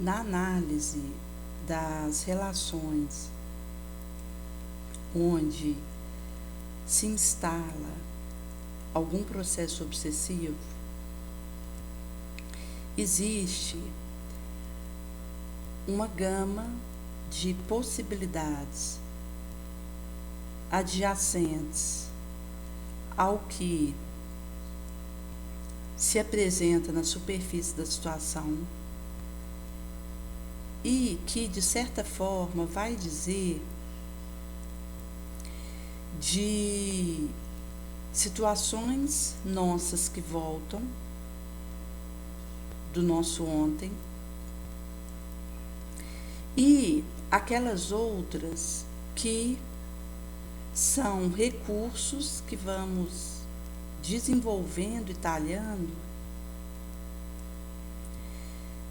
Na análise das relações onde se instala algum processo obsessivo, existe uma gama de possibilidades adjacentes ao que se apresenta na superfície da situação e que, de certa forma, vai dizer de situações nossas que voltam do nosso ontem e aquelas outras que são recursos que vamos desenvolvendo e talhando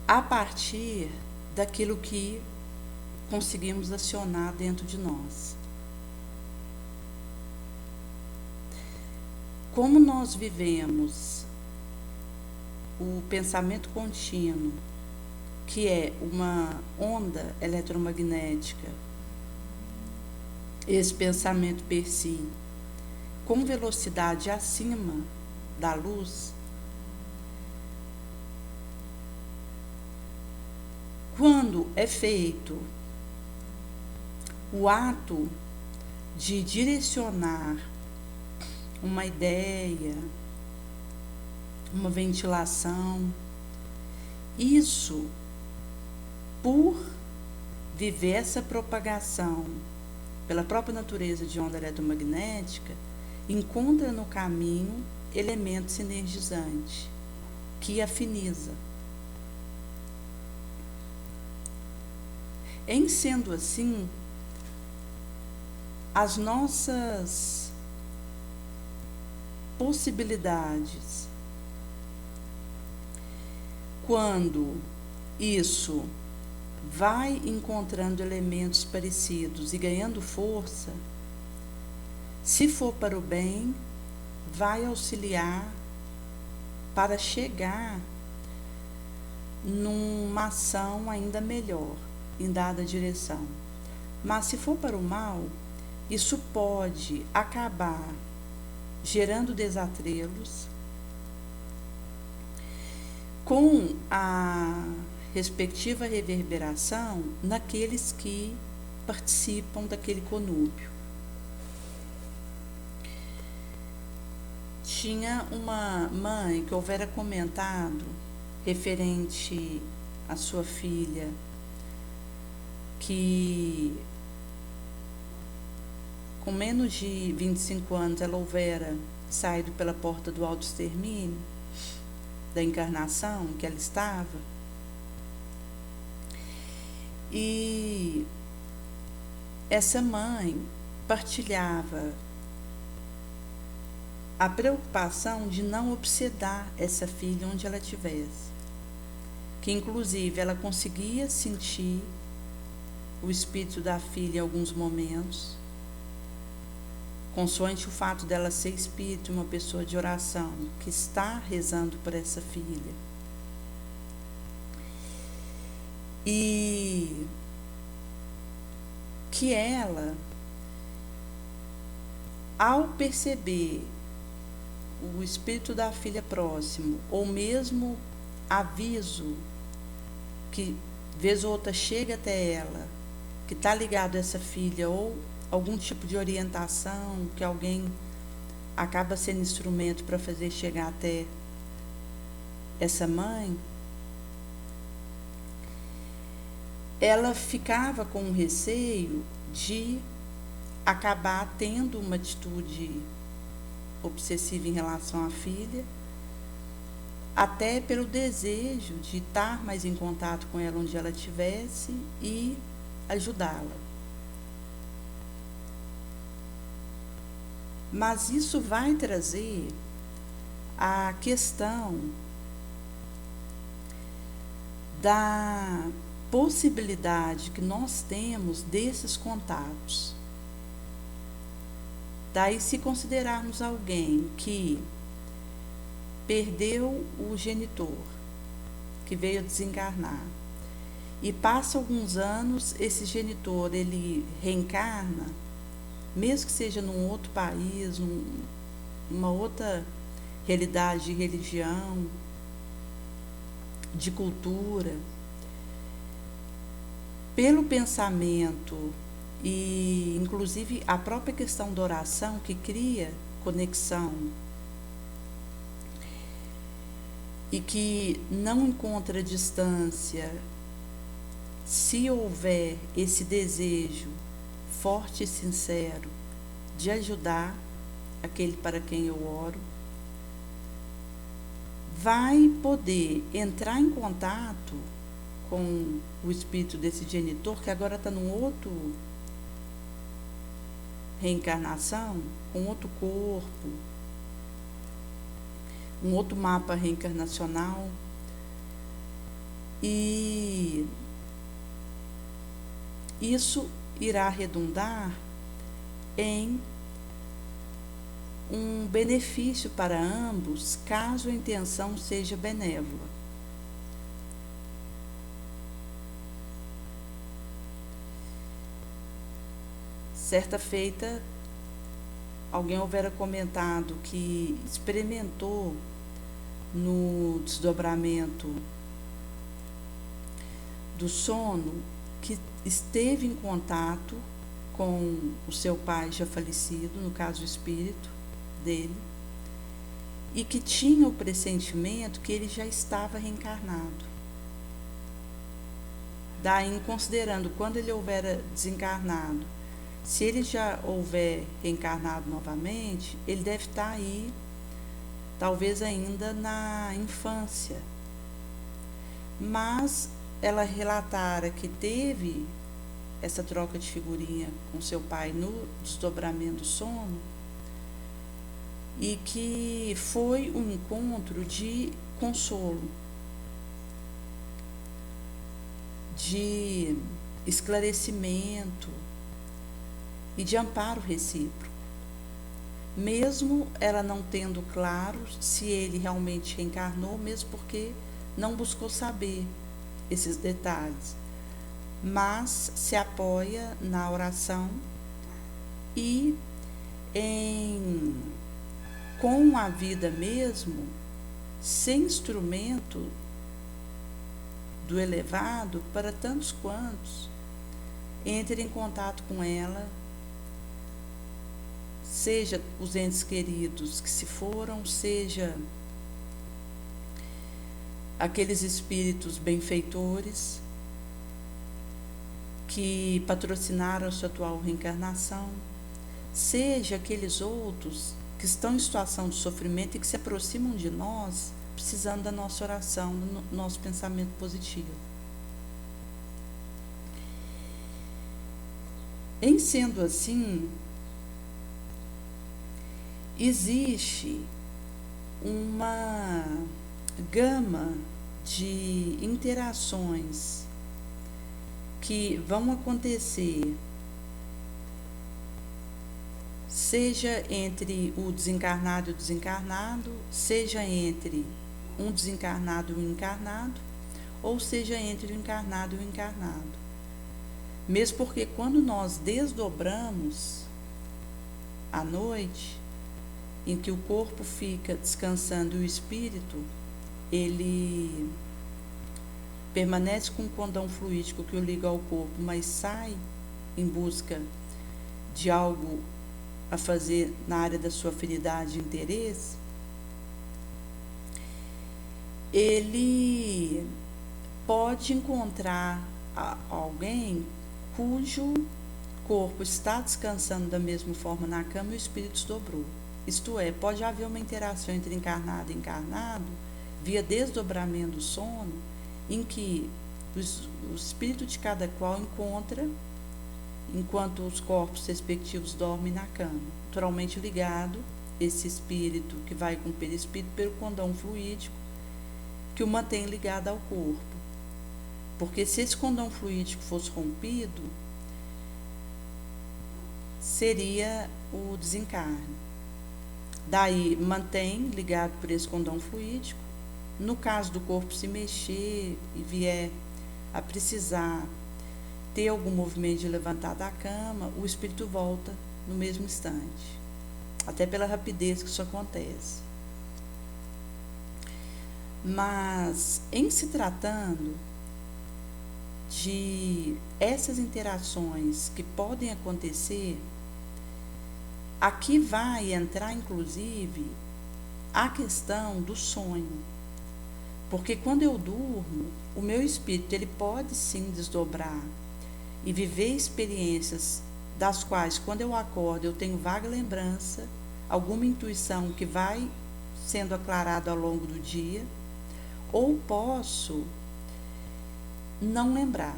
a partir daquilo que conseguimos acionar dentro de nós. Como nós vivemos o pensamento contínuo, que é uma onda eletromagnética, esse pensamento per si, com velocidade acima da luz, quando é feito o ato de direcionar uma ideia, uma ventilação, isso, por viver essa propagação pela própria natureza de onda eletromagnética, encontra no caminho elemento sinergizante que afiniza. Em sendo assim, as nossas possibilidades, quando isso vai encontrando elementos parecidos e ganhando força, se for para o bem, vai auxiliar para chegar numa ação ainda melhor, em dada direção. Mas se for para o mal, isso pode acabar gerando desatrelos com a respectiva reverberação naqueles que participam daquele conúbio. Tinha uma mãe que houvera comentado referente à sua filha que com menos de 25 anos ela houvera saído pela porta do autoextermínio da encarnação em que ela estava, e essa mãe partilhava a preocupação de não obsedar essa filha onde ela estivesse, que inclusive ela conseguia sentir o espírito da filha em alguns momentos, consoante o fato dela ser espírito, uma pessoa de oração, que está rezando por essa filha. E que ela, ao perceber o espírito da filha próximo, ou mesmo aviso que vez ou outra chega até ela, que está ligado a essa filha, ou algum tipo de orientação que alguém acaba sendo instrumento para fazer chegar até essa mãe, ela ficava com o receio de acabar tendo uma atitude obsessiva em relação à filha, até pelo desejo de estar mais em contato com ela onde ela estivesse e ajudá-la. Mas isso vai trazer a questão da possibilidade que nós temos desses contatos. Daí, se considerarmos alguém que perdeu o genitor, que veio desencarnar, e passa alguns anos, esse genitor ele reencarna, mesmo que seja num outro país, numa outra realidade de religião, de cultura, pelo pensamento e inclusive a própria questão da oração que cria conexão e que não encontra distância, se houver esse desejo forte e sincero de ajudar aquele para quem eu oro, vai poder entrar em contato com o espírito desse genitor, que agora está num outro reencarnação, com outro corpo, um outro mapa reencarnacional, e isso irá redundar em um benefício para ambos, caso a intenção seja benévola. Certa feita, alguém houvera comentado que experimentou no desdobramento do sono que esteve em contato com o seu pai já falecido, no caso o espírito dele, e que tinha o pressentimento que ele já estava reencarnado. Daí, considerando quando ele houvera desencarnado, se ele já houver reencarnado novamente, ele deve estar aí, talvez ainda na infância. Mas ela relatara que teve essa troca de figurinha com seu pai no desdobramento do sono e que foi um encontro de consolo, de esclarecimento e de amparo recíproco, mesmo ela não tendo claro se ele realmente reencarnou, mesmo porque não buscou saber esses detalhes, mas se apoia na oração e com a vida mesmo, sem instrumento do elevado, para tantos quantos entrem em contato com ela, seja os entes queridos que se foram, seja aqueles espíritos benfeitores que patrocinaram a sua atual reencarnação, seja aqueles outros que estão em situação de sofrimento e que se aproximam de nós, precisando da nossa oração, do nosso pensamento positivo. Em sendo assim, existe uma gama de interações que vão acontecer, seja entre o desencarnado e o desencarnado, seja entre um desencarnado e um encarnado, ou seja entre o encarnado e o encarnado. Mesmo porque quando nós desdobramos à noite, em que o corpo fica descansando e o espírito, ele permanece com o cordão fluídico que o liga ao corpo, mas sai em busca de algo a fazer na área da sua afinidade e interesse, ele pode encontrar alguém cujo corpo está descansando da mesma forma na cama e o espírito desdobrou. Isto é, pode haver uma interação entre encarnado e encarnado, via desdobramento do sono, em que o espírito de cada qual encontra, enquanto os corpos respectivos dormem na cama, naturalmente ligado, esse espírito que vai com o perispírito pelo condão fluídico, que o mantém ligado ao corpo. Porque se esse condão fluídico fosse rompido, seria o desencarne. Daí, mantém ligado por esse condão fluídico. No caso do corpo se mexer e vier a precisar ter algum movimento de levantar da cama, o espírito volta no mesmo instante, até pela rapidez que isso acontece. Mas, em se tratando de essas interações que podem acontecer, aqui vai entrar, inclusive, a questão do sonho. Porque quando eu durmo, o meu espírito ele pode sim desdobrar e viver experiências das quais, quando eu acordo, eu tenho vaga lembrança, alguma intuição que vai sendo aclarada ao longo do dia, ou posso não lembrar.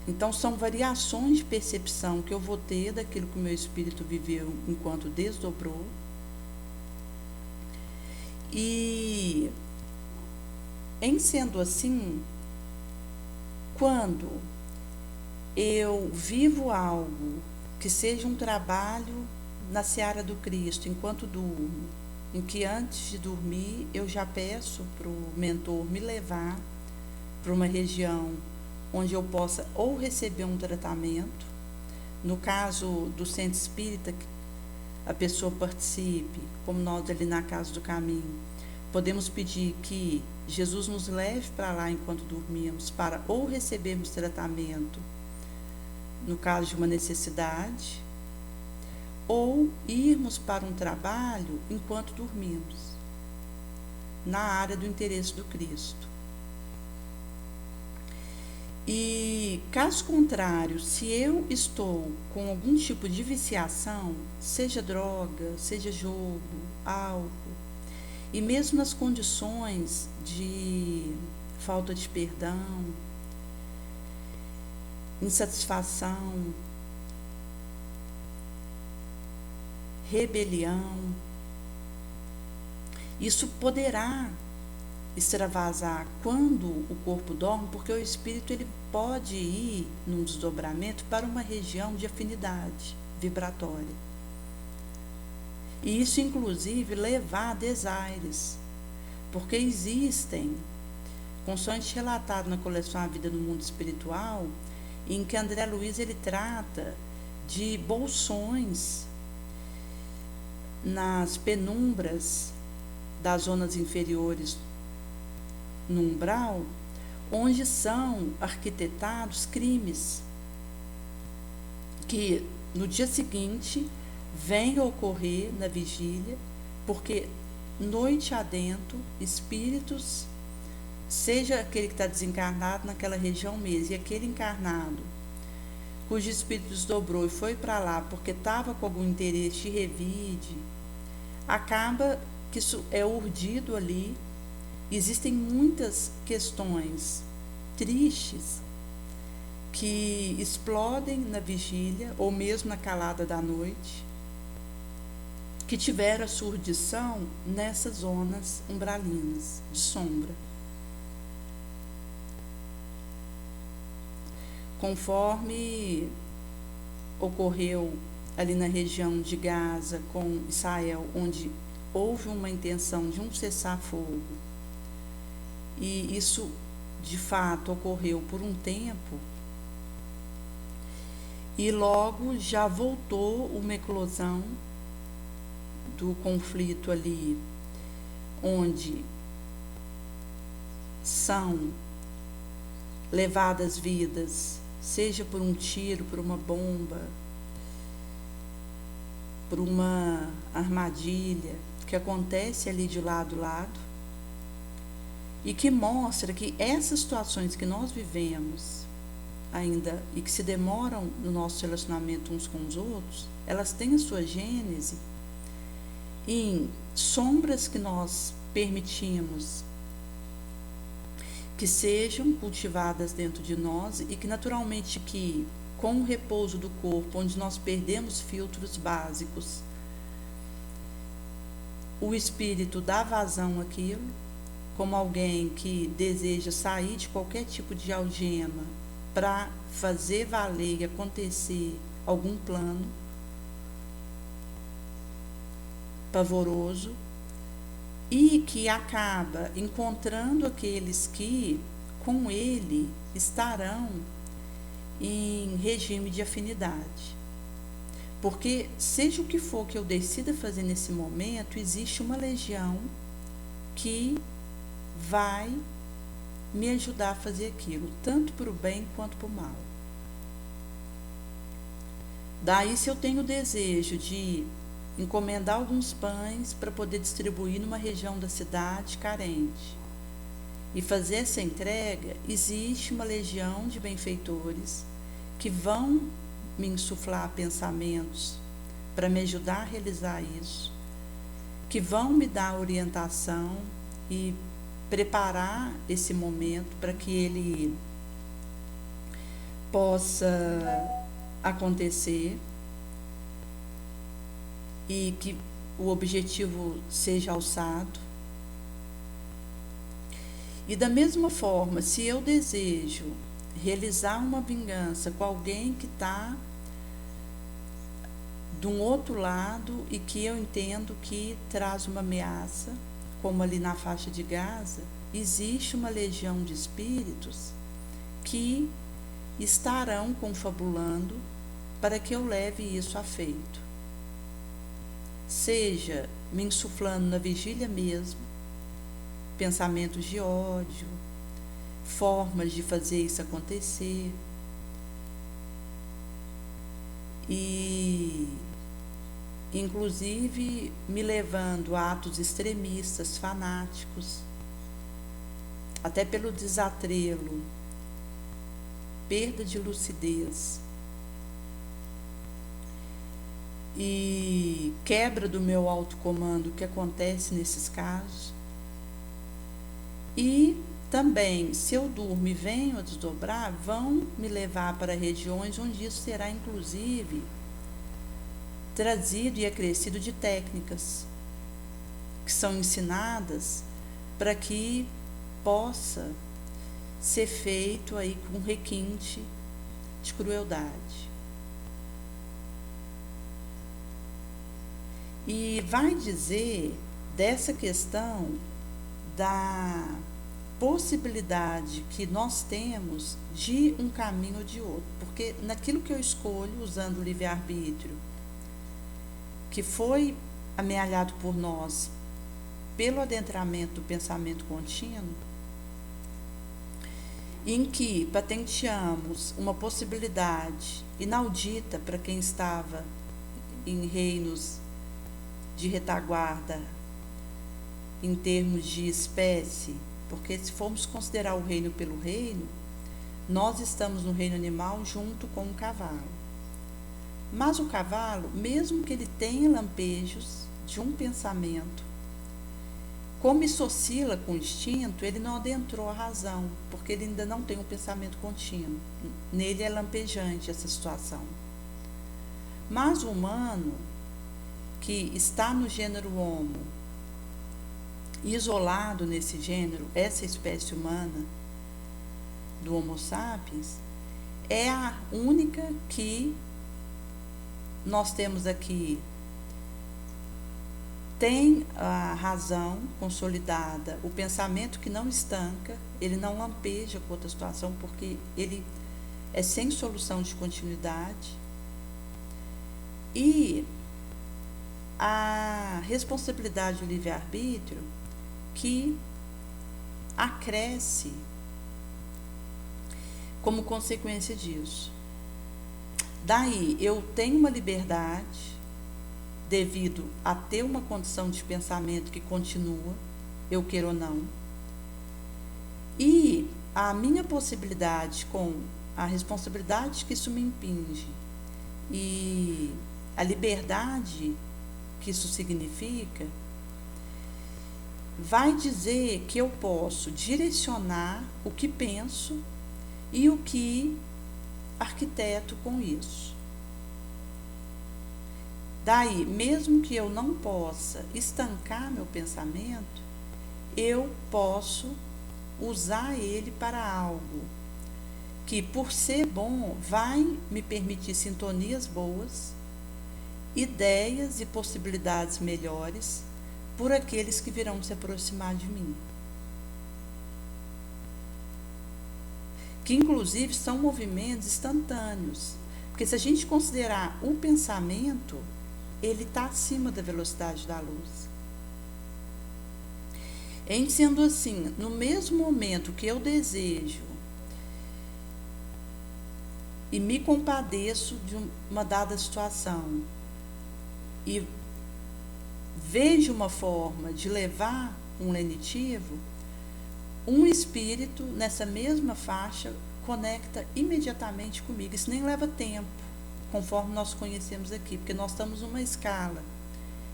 Então, são variações de percepção que eu vou ter daquilo que o meu espírito viveu enquanto desdobrou. E, em sendo assim, quando eu vivo algo que seja um trabalho na seara do Cristo, enquanto durmo, em que antes de dormir eu já peço para o mentor me levar para uma região onde eu possa ou receber um tratamento, no caso do centro espírita, que a pessoa participe, como nós ali na Casa do Caminho, podemos pedir que Jesus nos leve para lá enquanto dormimos, para ou recebermos tratamento, no caso de uma necessidade, ou irmos para um trabalho enquanto dormimos, na área do interesse do Cristo. E, caso contrário, se eu estou com algum tipo de viciação, seja droga, seja jogo, álcool, e mesmo nas condições de falta de perdão, insatisfação, rebelião, isso poderá extravasar quando o corpo dorme, porque o espírito ele pode ir num desdobramento para uma região de afinidade vibratória. E isso, inclusive, levar a desaires, porque existem, consoante relatado na coleção A Vida no Mundo Espiritual, em que André Luiz ele trata de bolsões nas penumbras das zonas inferiores no umbral, onde são arquitetados crimes que no dia seguinte vêm ocorrer na vigília, porque noite adentro, espíritos, seja aquele que está desencarnado naquela região mesmo, e aquele encarnado cujo espírito desdobrou e foi para lá porque estava com algum interesse de revide, acaba que isso é urdido ali. Existem muitas questões tristes que explodem na vigília ou mesmo na calada da noite, que tiveram a sua urdição nessas zonas umbralinas de sombra. Conforme ocorreu ali na região de Gaza com Israel, onde houve uma intenção de um cessar-fogo, e isso de fato ocorreu por um tempo, e logo já voltou uma eclosão do conflito ali, onde são levadas vidas, seja por um tiro, por uma bomba, por uma armadilha que acontece ali de lado a lado, e que mostra que essas situações que nós vivemos ainda e que se demoram no nosso relacionamento uns com os outros, elas têm a sua gênese em sombras que nós permitimos que sejam cultivadas dentro de nós e que naturalmente que com o repouso do corpo, onde nós perdemos filtros básicos, o espírito dá vazão àquilo, como alguém que deseja sair de qualquer tipo de algema para fazer valer e acontecer algum plano pavoroso, e que acaba encontrando aqueles que, com ele estarão em regime de afinidade. Porque, seja o que for que eu decida fazer nesse momento, existe uma legião que vai me ajudar a fazer aquilo, tanto para o bem quanto para o mal. Daí, se eu tenho o desejo de encomendar alguns pães para poder distribuir numa região da cidade carente e fazer essa entrega, existe uma legião de benfeitores que vão me insuflar pensamentos para me ajudar a realizar isso, que vão me dar orientação e preparar esse momento para que ele possa acontecer e que o objetivo seja alçado. E da mesma forma, se eu desejo realizar uma vingança com alguém que está de um outro lado e que eu entendo que traz uma ameaça, como ali na faixa de Gaza, existe uma legião de espíritos que estarão confabulando para que eu leve isso a feito. Seja me insuflando na vigília mesmo, pensamentos de ódio, formas de fazer isso acontecer, e inclusive me levando a atos extremistas, fanáticos, até pelo desatrelo, perda de lucidez e quebra do meu autocomando que acontece nesses casos. E também, se eu durmo e venho a desdobrar, vão me levar para regiões onde isso será, inclusive, trazido e acrescido de técnicas que são ensinadas para que possa ser feito aí com requinte de crueldade. E vai dizer dessa questão da possibilidade que nós temos de um caminho ou de outro, porque naquilo que eu escolho, usando o livre-arbítrio, que foi amealhado por nós pelo adentramento do pensamento contínuo, em que patenteamos uma possibilidade inaudita para quem estava em reinos de retaguarda em termos de espécie, porque se formos considerar o reino pelo reino, nós estamos no reino animal junto com o cavalo. Mas o cavalo, mesmo que ele tenha lampejos de um pensamento, como isso oscila com o instinto, ele não adentrou a razão, porque ele ainda não tem um pensamento contínuo. Nele é lampejante essa situação. Mas o humano, que está no gênero Homo, isolado nesse gênero, essa espécie humana do Homo sapiens, é a única que nós temos aqui, tem a razão consolidada, o pensamento que não estanca, ele não lampeja com outra situação, porque ele é sem solução de continuidade, e a responsabilidade do livre-arbítrio que acresce como consequência disso. Daí, eu tenho uma liberdade devido a ter uma condição de pensamento que continua, eu queira ou não, e a minha possibilidade com a responsabilidade que isso me impinge e a liberdade que isso significa, vai dizer que eu posso direcionar o que penso e o que arquiteto com isso. Daí, mesmo que eu não possa estancar meu pensamento, eu posso usar ele para algo que, por ser bom, vai me permitir sintonias boas, ideias e possibilidades melhores por aqueles que virão se aproximar de mim. que inclusive são movimentos instantâneos. Porque se a gente considerar o pensamento, ele está acima da velocidade da luz. Em sendo assim, no mesmo momento que eu desejo e me compadeço de uma dada situação e vejo uma forma de levar um lenitivo, um espírito nessa mesma faixa conecta imediatamente comigo. Isso nem leva tempo, conforme nós conhecemos aqui, porque nós estamos numa escala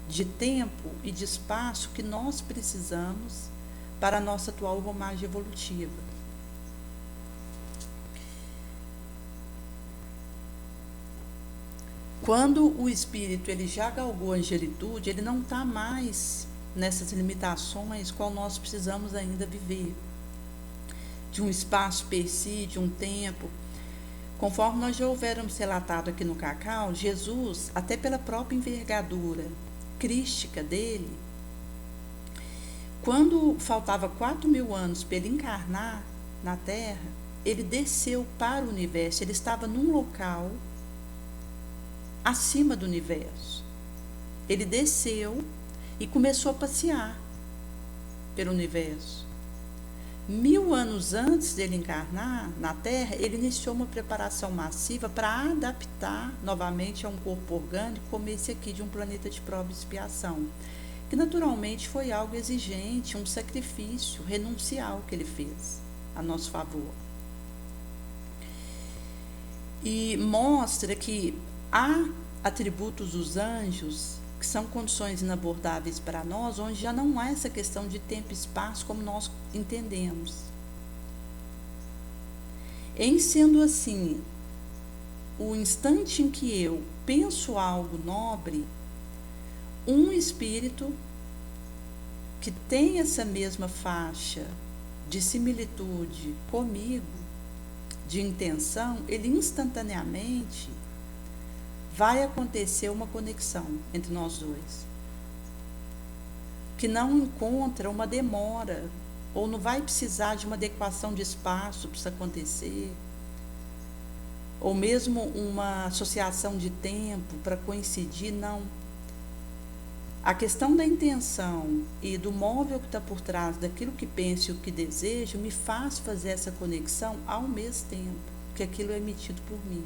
de tempo e de espaço que nós precisamos para a nossa atual romagem evolutiva. Quando o espírito ele já galgou a angelitude, ele não está mais nessas limitações qual nós precisamos ainda viver, de um espaço per si, de um tempo. Conforme nós já houvermos relatado aqui no Cacau, Jesus, até pela própria envergadura crística dele, quando faltava 4.000 anos para ele encarnar na Terra, ele desceu para o universo, ele estava num local acima do universo. Ele desceu e começou a passear pelo universo. 1.000 anos antes dele encarnar na Terra, ele iniciou uma preparação massiva para adaptar novamente a um corpo orgânico como esse aqui de um planeta de prova e expiação, que naturalmente foi algo exigente, um sacrifício renuncial que ele fez a nosso favor. E mostra que há atributos dos anjos que são condições inabordáveis para nós, onde já não há essa questão de tempo e espaço como nós entendemos. Em sendo assim, o instante em que eu penso algo nobre, um espírito que tem essa mesma faixa de similitude comigo, de intenção, ele instantaneamente vai acontecer uma conexão entre nós dois, que não encontra uma demora, ou não vai precisar de uma adequação de espaço para isso acontecer, ou mesmo uma associação de tempo para coincidir, não. A questão da intenção e do móvel que está por trás daquilo que penso e o que desejo me faz fazer essa conexão ao mesmo tempo que aquilo é emitido por mim.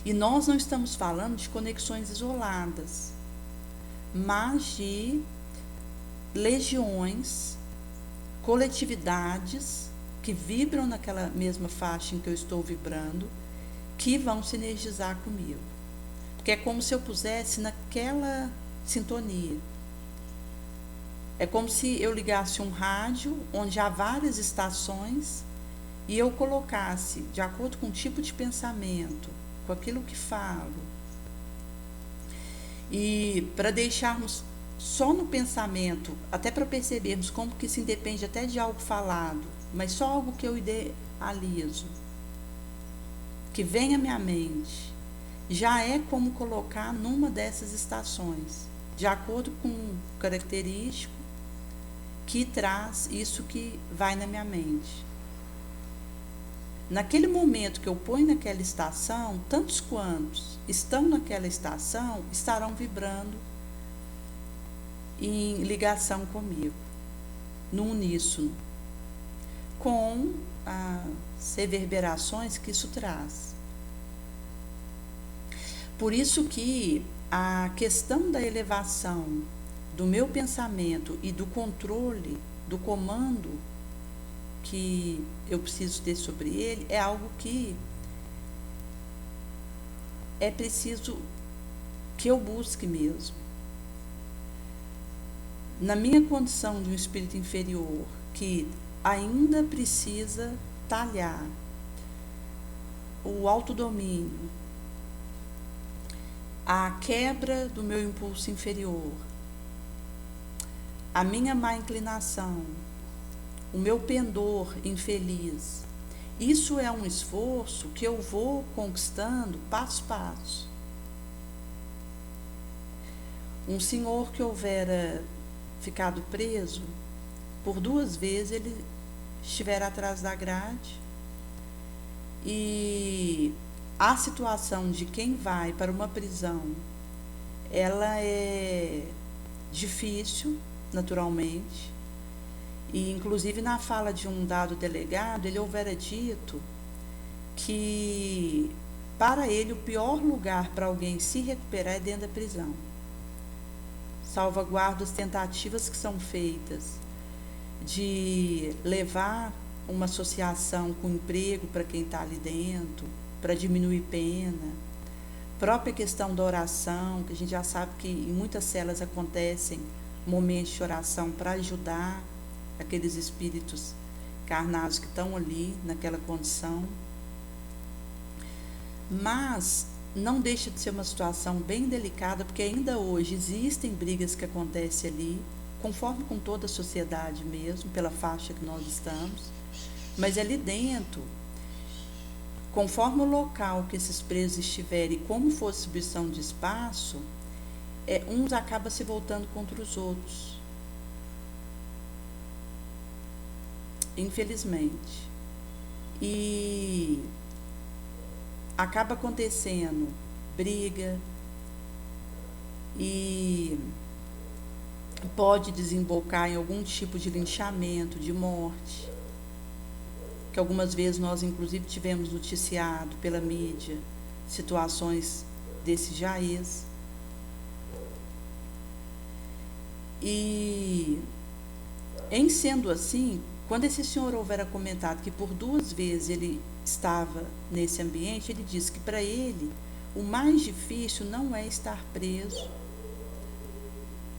E nós não estamos falando de conexões isoladas, mas de legiões, coletividades que vibram naquela mesma faixa em que eu estou vibrando, que vão sinergizar comigo. Porque é como se eu pusesse naquela sintonia. É como se eu ligasse um rádio onde há várias estações e eu colocasse, de acordo com o tipo de pensamento, com aquilo que falo, e para deixarmos só no pensamento, até para percebermos como que isso independe até de algo falado, mas só algo que eu idealizo, que vem à minha mente, já é como colocar numa dessas estações, de acordo com um característico que traz isso que vai na minha mente. Naquele momento que eu ponho naquela estação, tantos quantos estão naquela estação estarão vibrando em ligação comigo, no uníssono, com as reverberações que isso traz. Por isso que a questão da elevação do meu pensamento e do controle, do comando que eu preciso ter sobre ele, é algo que é preciso que eu busque mesmo. Na minha condição de um espírito inferior, que ainda precisa talhar o autodomínio, a quebra do meu impulso inferior, a minha má inclinação, o meu pendor infeliz, isso é um esforço que eu vou conquistando passo a passo. Um senhor que houvera ficado preso, por 2 vezes ele estiver atrás da grade. E a situação de quem vai para uma prisão, ela é difícil, naturalmente. E, inclusive, na fala de um dado delegado, ele houvera dito que, para ele, o pior lugar para alguém se recuperar é dentro da prisão. Salvaguarda as tentativas que são feitas de levar uma associação com emprego para quem está ali dentro, para diminuir pena. Própria questão da oração, que a gente já sabe que em muitas celas acontecem momentos de oração para ajudar aqueles espíritos encarnados que estão ali naquela condição. Mas não deixa de ser uma situação bem delicada, porque ainda hoje existem brigas que acontecem ali, conforme com toda a sociedade mesmo, pela faixa que nós estamos, mas ali dentro, conforme o local que esses presos estiverem, como for a distribuição de espaço, uns acabam se voltando contra os outros. Infelizmente. E acaba acontecendo briga e pode desembocar em algum tipo de linchamento, de morte, que algumas vezes nós inclusive tivemos noticiado pela mídia situações desse jaez. E em sendo assim, quando esse senhor houvera comentado que por 2 vezes ele estava nesse ambiente, ele disse que para ele o mais difícil não é estar preso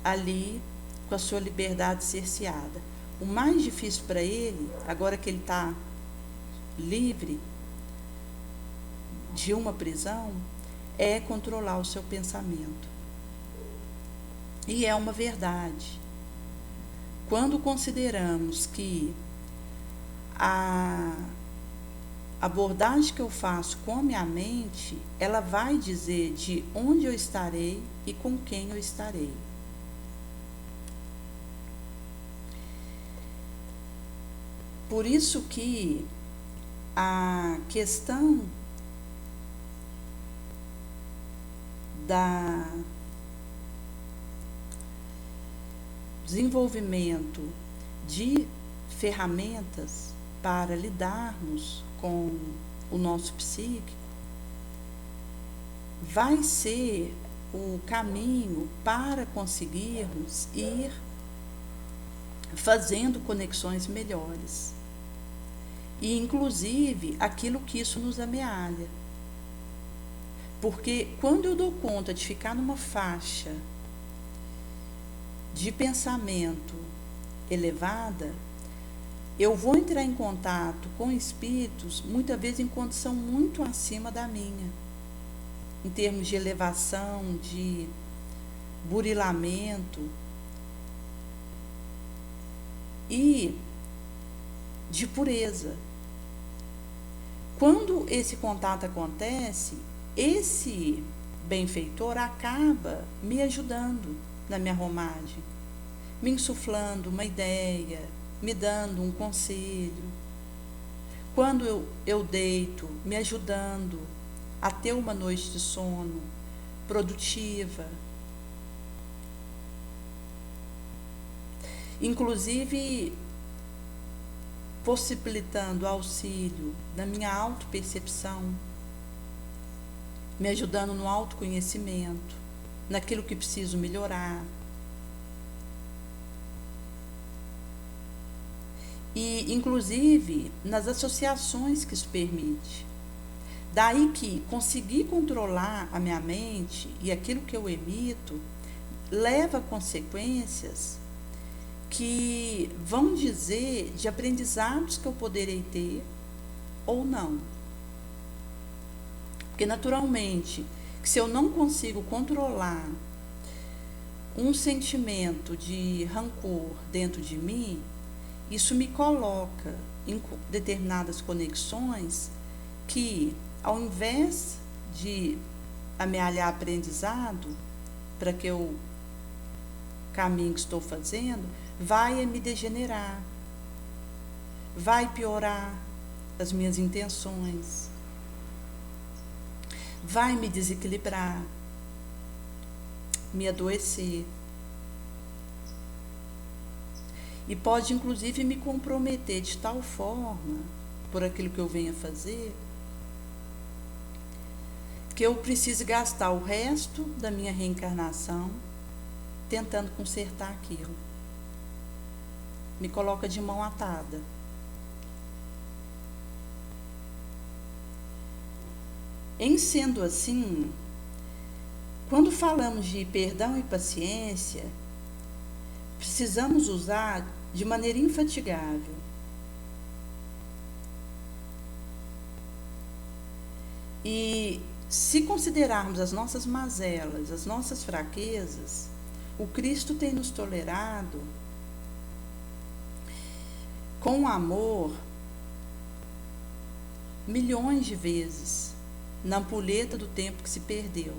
ali com a sua liberdade cerceada. O mais difícil para ele, agora que ele está livre de uma prisão, é controlar o seu pensamento. E é uma verdade. Quando consideramos que a abordagem que eu faço com a minha mente, ela vai dizer de onde eu estarei e com quem eu estarei. Por isso que a questão da desenvolvimento de ferramentas para lidarmos com o nosso psíquico vai ser o caminho para conseguirmos ir fazendo conexões melhores. E, inclusive, aquilo que isso nos amealha. Porque quando eu dou conta de ficar numa faixa de pensamento elevada, eu vou entrar em contato com espíritos, muitas vezes em condição muito acima da minha, em termos de elevação, de burilamento e de pureza. Quando esse contato acontece, esse benfeitor acaba me ajudando na minha romagem, me insuflando uma ideia, me dando um conselho. Quando eu deito, me ajudando a ter uma noite de sono produtiva. Inclusive, possibilitando auxílio da minha autopercepção, me ajudando no autoconhecimento, naquilo que preciso melhorar. E, inclusive, nas associações que isso permite. Daí que conseguir controlar a minha mente e aquilo que eu emito leva a consequências que vão dizer de aprendizados que eu poderei ter ou não. Porque, naturalmente, se eu não consigo controlar um sentimento de rancor dentro de mim, isso me coloca em determinadas conexões que, ao invés de amealhar aprendizado para que eu caminho que estou fazendo, vai me degenerar, vai piorar as minhas intenções, vai me desequilibrar, me adoecer. E pode inclusive me comprometer de tal forma por aquilo que eu venho a fazer, que eu preciso gastar o resto da minha reencarnação tentando consertar aquilo. Me coloca de mão atada. Em sendo assim, quando falamos de perdão e paciência, precisamos usar de maneira infatigável. E se considerarmos as nossas mazelas, as nossas fraquezas, o Cristo tem nos tolerado com amor milhões de vezes na ampulheta do tempo que se perdeu.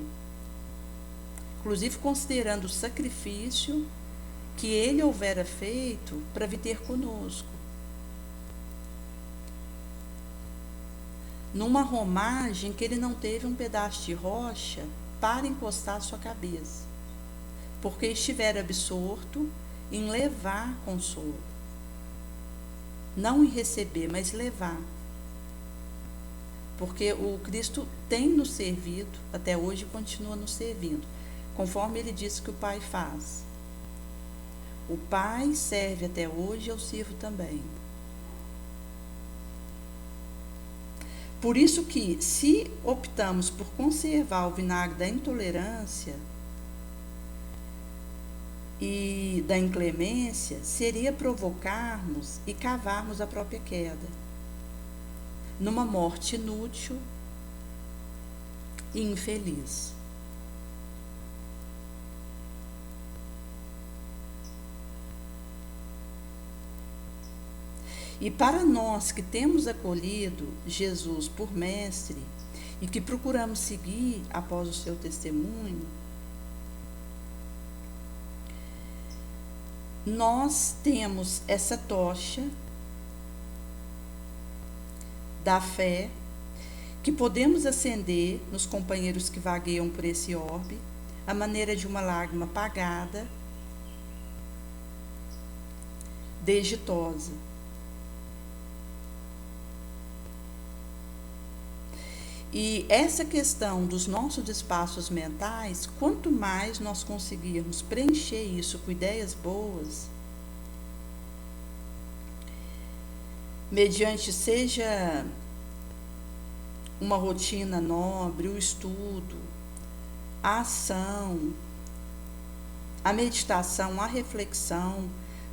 Inclusive considerando o sacrifício que ele houvera feito para vir ter conosco. Numa romagem que ele não teve um pedaço de rocha para encostar a sua cabeça, porque estivera absorto em levar consolo. Não em receber, mas levar. Porque o Cristo tem nos servido, até hoje continua nos servindo, conforme ele disse que o Pai faz. O Pai serve até hoje, eu sirvo também. Por isso que, se optamos por conservar o vinagre da intolerância e da inclemência, seria provocarmos e cavarmos a própria queda, numa morte inútil e infeliz. E para nós que temos acolhido Jesus por mestre e que procuramos seguir após o seu testemunho, nós temos essa tocha da fé que podemos acender nos companheiros que vagueiam por esse orbe, à maneira de uma lágrima apagada, desditosa. E essa questão dos nossos espaços mentais, quanto mais nós conseguirmos preencher isso com ideias boas, mediante seja uma rotina nobre, o estudo, a ação, a meditação, a reflexão,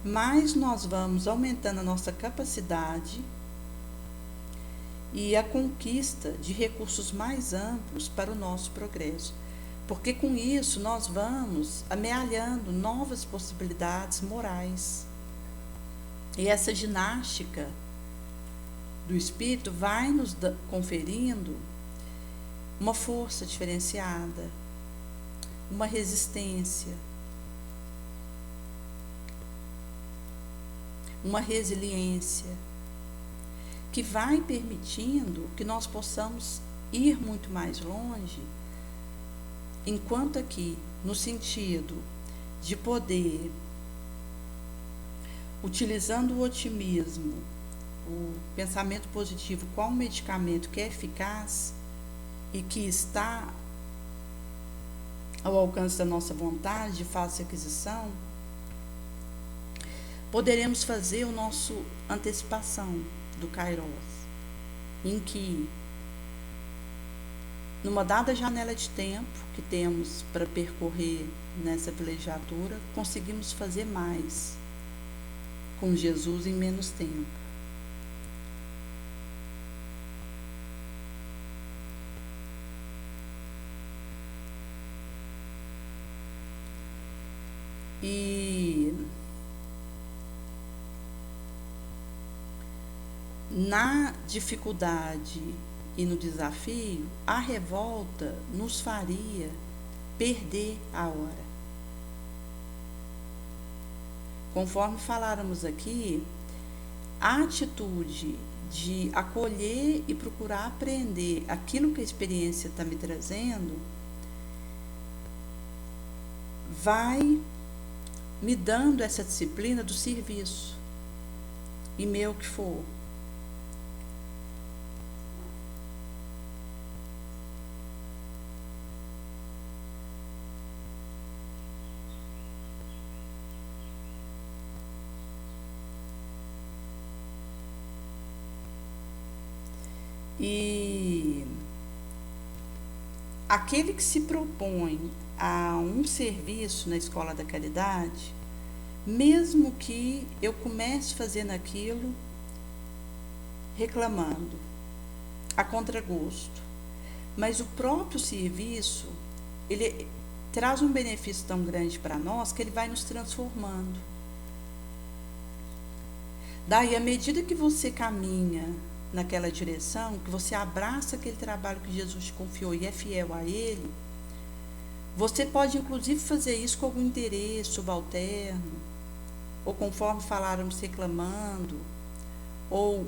mais nós vamos aumentando a nossa capacidade e a conquista de recursos mais amplos para o nosso progresso. Porque com isso nós vamos amealhando novas possibilidades morais. E essa ginástica do espírito vai nos conferindo uma força diferenciada, uma resistência, uma resiliência, que vai permitindo que nós possamos ir muito mais longe, enquanto aqui, no sentido de poder, utilizando o otimismo, o pensamento positivo, qual um medicamento que é eficaz e que está ao alcance da nossa vontade, de fácil aquisição, poderemos fazer o nosso antecipação do Kairos, em que, numa dada janela de tempo que temos para percorrer nessa velejatura, conseguimos fazer mais com Jesus em menos tempo. E na dificuldade e no desafio, a revolta nos faria perder a hora. Conforme faláramos aqui, a atitude de acolher e procurar aprender aquilo que a experiência está me trazendo, vai me dando essa disciplina do serviço, e meu que for. E aquele que se propõe a um serviço na Escola da Caridade, mesmo que eu comece fazendo aquilo reclamando, a contragosto, mas o próprio serviço, ele traz um benefício tão grande para nós que ele vai nos transformando. Daí, à medida que você caminha naquela direção, que você abraça aquele trabalho que Jesus te confiou e é fiel a ele, você pode inclusive fazer isso com algum interesse subalterno, ou conforme faláramos, reclamando, ou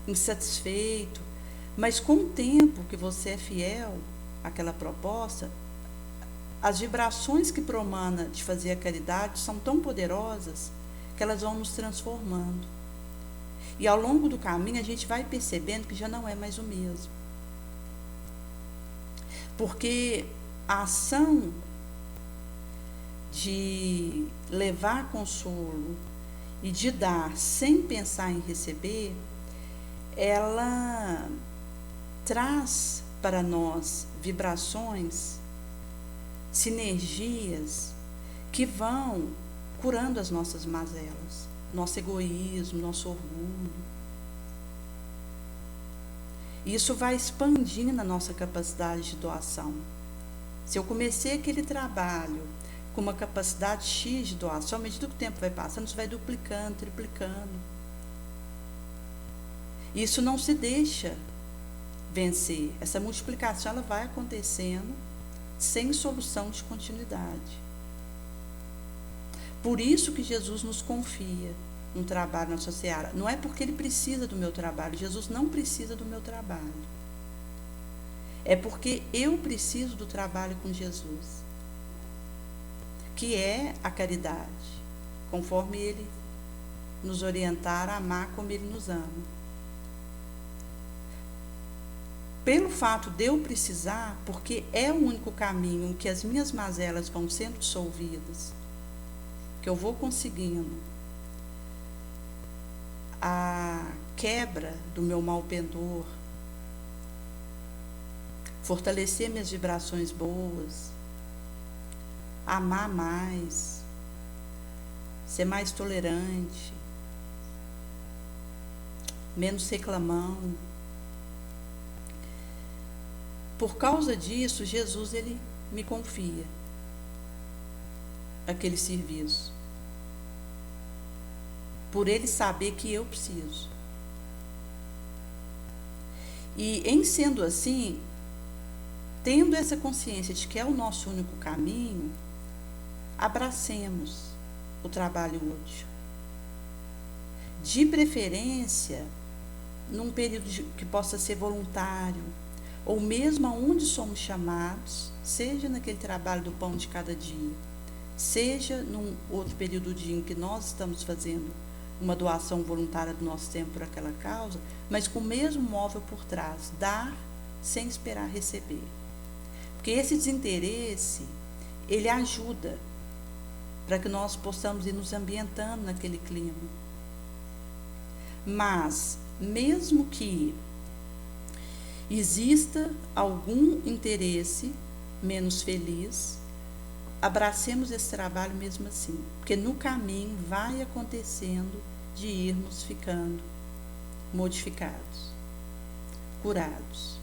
insatisfeito, mas com o tempo que você é fiel àquela proposta, as vibrações que promana de fazer a caridade são tão poderosas que elas vão nos transformando. E ao longo do caminho a gente vai percebendo que já não é mais o mesmo. Porque a ação de levar consolo e de dar sem pensar em receber, ela traz para nós vibrações, sinergias que vão curando as nossas mazelas, nosso egoísmo, nosso orgulho. Isso vai expandindo a nossa capacidade de doação. Se eu comecei aquele trabalho com uma capacidade X de doação, à medida que o tempo vai passando, isso vai duplicando, triplicando. Isso não se deixa vencer. Essa multiplicação ela vai acontecendo sem solução de continuidade. Por isso que Jesus nos confia um trabalho na sua seara. Não é porque ele precisa do meu trabalho. Jesus não precisa do meu trabalho. É porque eu preciso do trabalho com Jesus, que é a caridade, conforme ele nos orientar a amar como ele nos ama. Pelo fato de eu precisar, porque é o único caminho em que as minhas mazelas vão sendo dissolvidas, que eu vou conseguindo a quebra do meu mal pendor, fortalecer minhas vibrações boas, amar mais, ser mais tolerante, menos reclamão. Por causa disso, Jesus ele me confia aquele serviço, por ele saber que eu preciso. E em sendo assim, tendo essa consciência de que é o nosso único caminho, abracemos o trabalho útil. De preferência, num período que possa ser voluntário, ou mesmo aonde somos chamados, seja naquele trabalho do pão de cada dia, seja num outro período do dia em que nós estamos fazendo uma doação voluntária do nosso tempo por aquela causa, mas com o mesmo móvel por trás, dar sem esperar receber. Porque esse desinteresse, ele ajuda para que nós possamos ir nos ambientando naquele clima. Mas, mesmo que exista algum interesse menos feliz, abracemos esse trabalho mesmo assim, porque no caminho vai acontecendo de irmos ficando modificados, curados.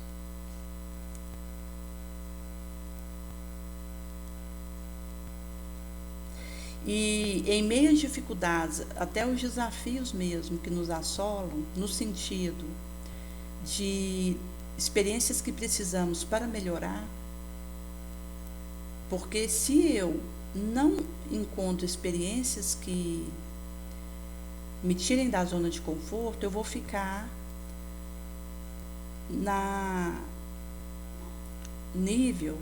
E em meio às dificuldades, até os desafios mesmo que nos assolam, no sentido de experiências que precisamos para melhorar, porque se eu não encontro experiências que me tirem da zona de conforto, eu vou ficar na nível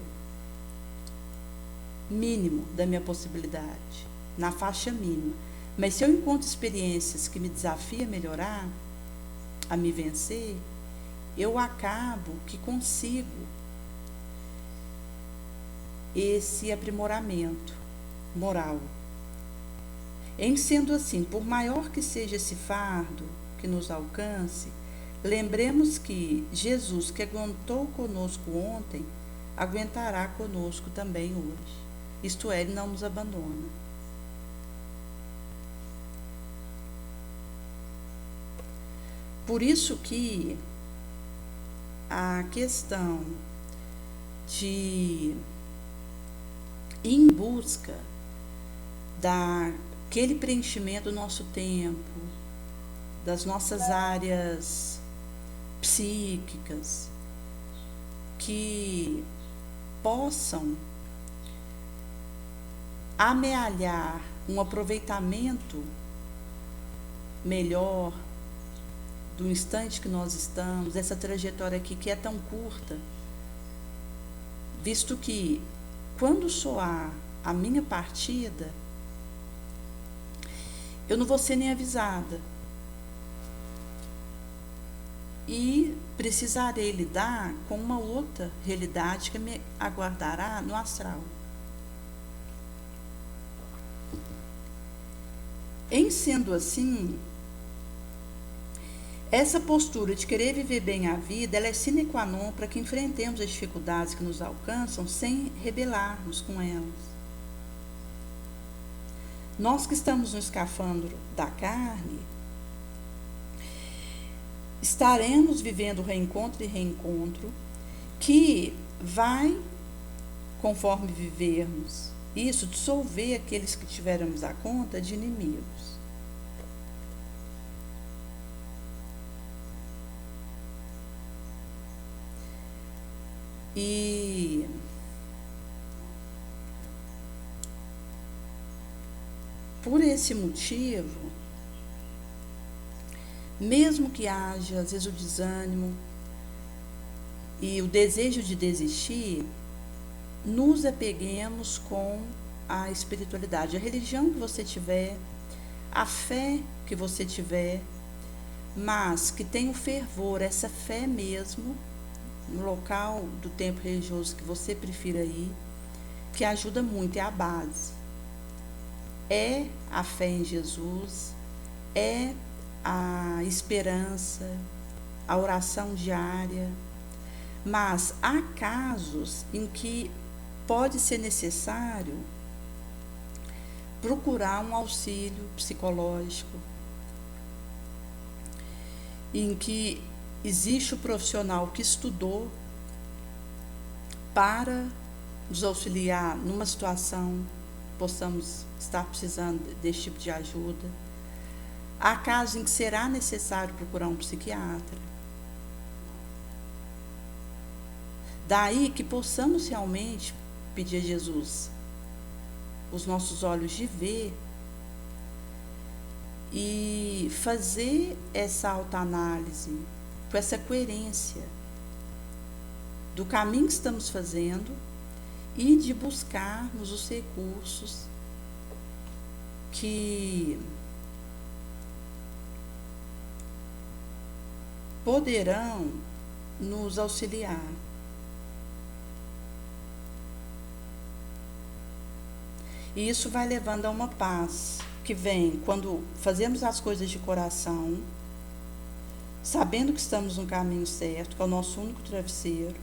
mínimo da minha possibilidade, na faixa mínima. Mas se eu encontro experiências que me desafiam a melhorar, a me vencer, eu acabo que consigo esse aprimoramento moral. Em sendo assim, por maior que seja esse fardo que nos alcance, lembremos que Jesus, que aguentou conosco ontem, aguentará conosco também hoje. Isto é, Ele não nos abandona. Por isso que a questão de ir em busca daquele preenchimento do nosso tempo, das nossas áreas psíquicas, que possam amealhar um aproveitamento melhor do instante que nós estamos, essa trajetória aqui que é tão curta, visto que quando soar a minha partida, eu não vou ser nem avisada e precisarei lidar com uma outra realidade que me aguardará no astral. Em sendo assim, essa postura de querer viver bem a vida, ela é sine qua non para que enfrentemos as dificuldades que nos alcançam sem rebelarmos com elas. Nós que estamos no escafandro da carne, estaremos vivendo reencontro e reencontro, que vai, conforme vivermos isso, dissolver aqueles que tivermos a conta de inimigos. E por esse motivo, mesmo que haja às vezes o desânimo e o desejo de desistir, nos apeguemos com a espiritualidade, a religião que você tiver, a fé que você tiver, mas que tenha o fervor, essa fé mesmo, no local do templo religioso que você prefira ir, que ajuda muito, é a base. É a fé em Jesus, é a esperança, a oração diária, mas há casos em que pode ser necessário procurar um auxílio psicológico, em que existe o profissional que estudou para nos auxiliar numa situação, possamos estar precisando desse tipo de ajuda. Há casos em que será necessário procurar um psiquiatra. Daí que possamos realmente pedir a Jesus os nossos olhos de ver e fazer essa autoanálise com essa coerência do caminho que estamos fazendo e de buscarmos os recursos que poderão nos auxiliar. E isso vai levando a uma paz que vem quando fazemos as coisas de coração, sabendo que estamos no caminho certo, que é o nosso único travesseiro.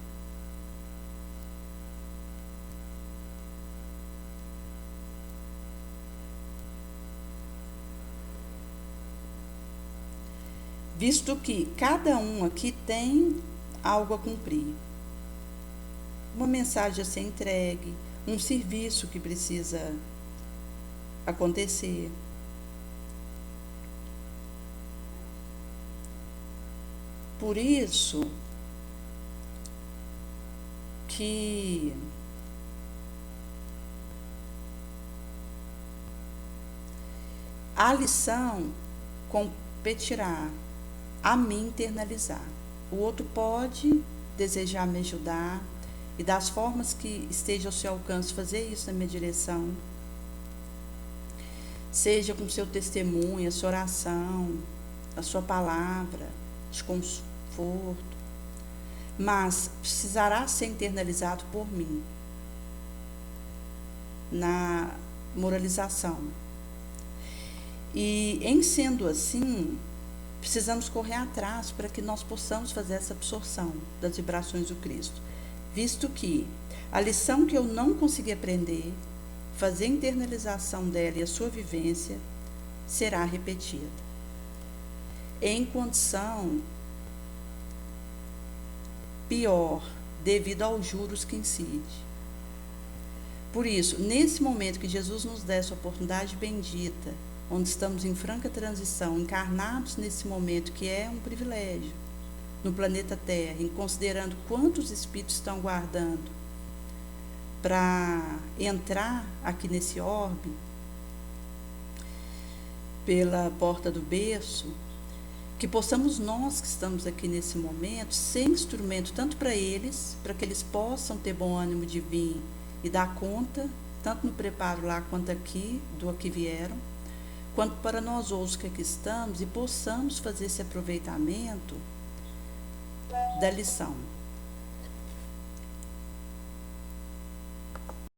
Visto que cada um aqui tem algo a cumprir, uma mensagem a ser entregue, um serviço que precisa acontecer. Por isso que a lição competirá a mim internalizar. O outro pode desejar me ajudar e das formas que esteja ao seu alcance fazer isso na minha direção, seja com seu testemunho, a sua oração, a sua palavra de conforto, mas precisará ser internalizado por mim na moralização. E em sendo assim, precisamos correr atrás para que nós possamos fazer essa absorção das vibrações do Cristo, visto que a lição que eu não consegui aprender, fazer a internalização dela e a sua vivência será repetida em condição pior, devido aos juros que incide. Por isso, nesse momento que Jesus nos dá essa oportunidade bendita, onde estamos em franca transição, encarnados nesse momento que é um privilégio no planeta Terra, em considerando quantos espíritos estão guardando para entrar aqui nesse orbe, pela porta do berço, que possamos nós que estamos aqui nesse momento ser instrumento tanto para eles, para que eles possam ter bom ânimo de vir e dar conta, tanto no preparo lá quanto aqui, do que vieram, quanto para nós outros que aqui estamos e possamos fazer esse aproveitamento da lição.